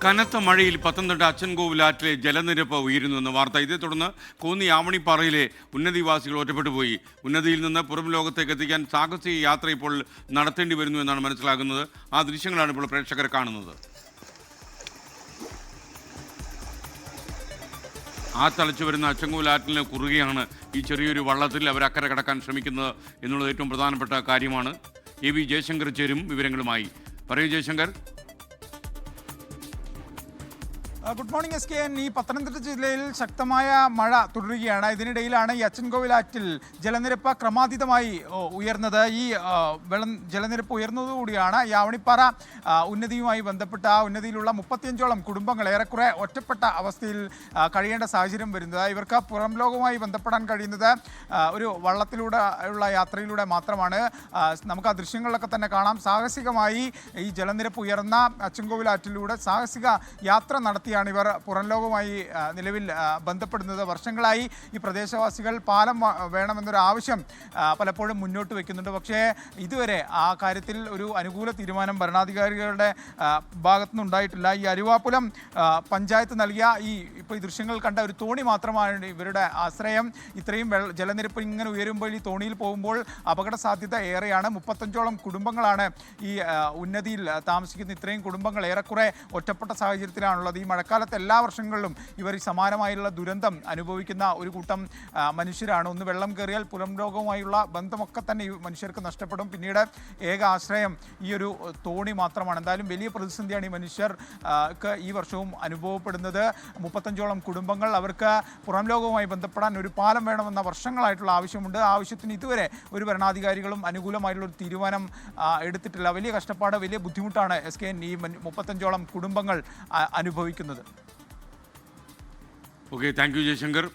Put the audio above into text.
കനത്ത മഴയിൽ പത്തനംതിട്ട അച്ചൻകോവിലാറ്റിലെ ജലനിരപ്പ് ഉയരുന്നുവെന്ന വാർത്ത. ഇതേ തുടർന്ന് കോന്നി ആവണിപ്പാറയിലെ ഉന്നതിവാസികൾ ഒറ്റപ്പെട്ടു പോയി. ഉന്നതിയിൽ നിന്ന് പുറം ലോകത്തേക്ക് എത്തിക്കാൻ സാഹസിക യാത്ര ഇപ്പോൾ നടത്തേണ്ടി വരുന്നു എന്നാണ് മനസ്സിലാകുന്നത്. ആ ദൃശ്യങ്ങളാണ് ഇപ്പോൾ പ്രേക്ഷകർ കാണുന്നത്. ആ തളിച്ചു വരുന്ന അച്ചൻകോവിലാറ്റിന് കുറുകെയാണ് ഈ ചെറിയൊരു വള്ളത്തിൽ അവർ അക്കരെ കടക്കാൻ ശ്രമിക്കുന്നത് എന്നുള്ളത് ഏറ്റവും പ്രധാനപ്പെട്ട കാര്യമാണ്. എ വി ജയശങ്കർ ചേരും വിവരങ്ങളുമായി. പറയൂ Jaishankar. Good morning S K N. ഈ പത്തനംതിട്ട ജില്ലയിൽ ശക്തമായ മഴ തുടരുകയാണ്. ഇതിനിടയിലാണ് ഈ അച്ചൻകോവിലാറ്റിൽ ജലനിരപ്പ് ക്രമാതീതമായി ഉയർന്നത്. ഈ ജലനിരപ്പ് ഉയർന്നതുകൂടിയാണ് ഈ ആവണിപ്പാറ ഉന്നതിയുമായി ബന്ധപ്പെട്ട ആ ഉന്നതിയിലുള്ള 35ഓളം കുടുംബങ്ങൾ ഏറെക്കുറെ ഒറ്റപ്പെട്ട അവസ്ഥയിൽ കഴിയേണ്ട സാഹചര്യം വരുന്നത്. ഇവർക്ക് പുറം ലോകവുമായി ബന്ധപ്പെടാൻ കഴിയുന്നത് ഒരു വള്ളത്തിലൂടെ ഉള്ള യാത്രയിലൂടെ മാത്രമാണ്. നമുക്ക് ആ ദൃശ്യങ്ങളിലൊക്കെ തന്നെ കാണാം. സാഹസികമായി ഈ ജലനിരപ്പ് ഉയർന്ന അച്ചൻകോവിലാറ്റിലൂടെ സാഹസിക യാത്ര നടത്തിയാണ് ഇവർ പുറം ലോകവുമായി നിലവിൽ ബന്ധപ്പെടുന്നത്. വർഷങ്ങളായി ഈ പ്രദേശവാസികൾ പാലം വേണമെന്നൊരു ആവശ്യം പലപ്പോഴും മുന്നോട്ട് വയ്ക്കുന്നുണ്ട്. പക്ഷേ ഇതുവരെ ആ കാര്യത്തിൽ ഒരു അനുകൂല തീരുമാനം ഭരണാധികാരികളുടെ ഭാഗത്തു നിന്നുണ്ടായിട്ടില്ല. ഈ അരുവാപ്പുലം പഞ്ചായത്ത് നൽകിയ ഇപ്പോൾ ഈ ദൃശ്യങ്ങൾ കണ്ട ഒരു തോണി മാത്രമാണ് ഇവരുടെ ആശ്രയം. ഇത്രയും ജലനിരപ്പ് ഇങ്ങനെ ഉയരുമ്പോൾ ഈ തോണിയിൽ പോകുമ്പോൾ അപകട സാധ്യത ഏറെയാണ്. 35ഓളം കുടുംബങ്ങളാണ് ഈ ഉന്നതിയിൽ താമസിക്കുന്ന. ഇത്രയും കുടുംബങ്ങൾ ഏറെക്കുറെ ഒറ്റപ്പെട്ട സാഹചര്യത്തിലാണുള്ളത്. ഈ മഴക്കാലത്ത് എല്ലാ വർഷങ്ങളിലും ഇവർ ഈ സമാനമായുള്ള ദുരന്തം അനുഭവിക്കുന്ന ഒരു കൂട്ടം മനുഷ്യരാണ്. ഒന്ന് വെള്ളം കയറിയാൽ പുറം ലോകവുമായുള്ള ബന്ധമൊക്കെ തന്നെ ഈ മനുഷ്യർക്ക് നഷ്ടപ്പെടും. പിന്നീട് ഏക ആശ്രയം ഈ ഒരു തോണി മാത്രമാണ്. എന്തായാലും വലിയ പ്രതിസന്ധിയാണ് ഈ മനുഷ്യർക്ക് ഈ വർഷവും അനുഭവപ്പെടുന്നത്. 35ഓളം കുടുംബങ്ങൾ, അവർക്ക് പുറം ലോകവുമായി ബന്ധപ്പെടാൻ ഒരു പാലം വേണമെന്ന വർഷങ്ങളായിട്ടുള്ള ആവശ്യമുണ്ട്. ആവശ്യത്തിന് ഇതുവരെ ഒരു ഭരണാധികാരികളും അനുകൂലമായിട്ടുള്ള ഒരു തീരുമാനം എടുത്തിട്ടില്ല. വലിയ കഷ്ടപ്പാട്, വലിയ ബുദ്ധിമുട്ടാണ് എസ് കെ എൻ ഈ 35ഓളം കുടുംബങ്ങൾ അനുഭവിക്കുന്നത്. Okay, thank you Jaishankar.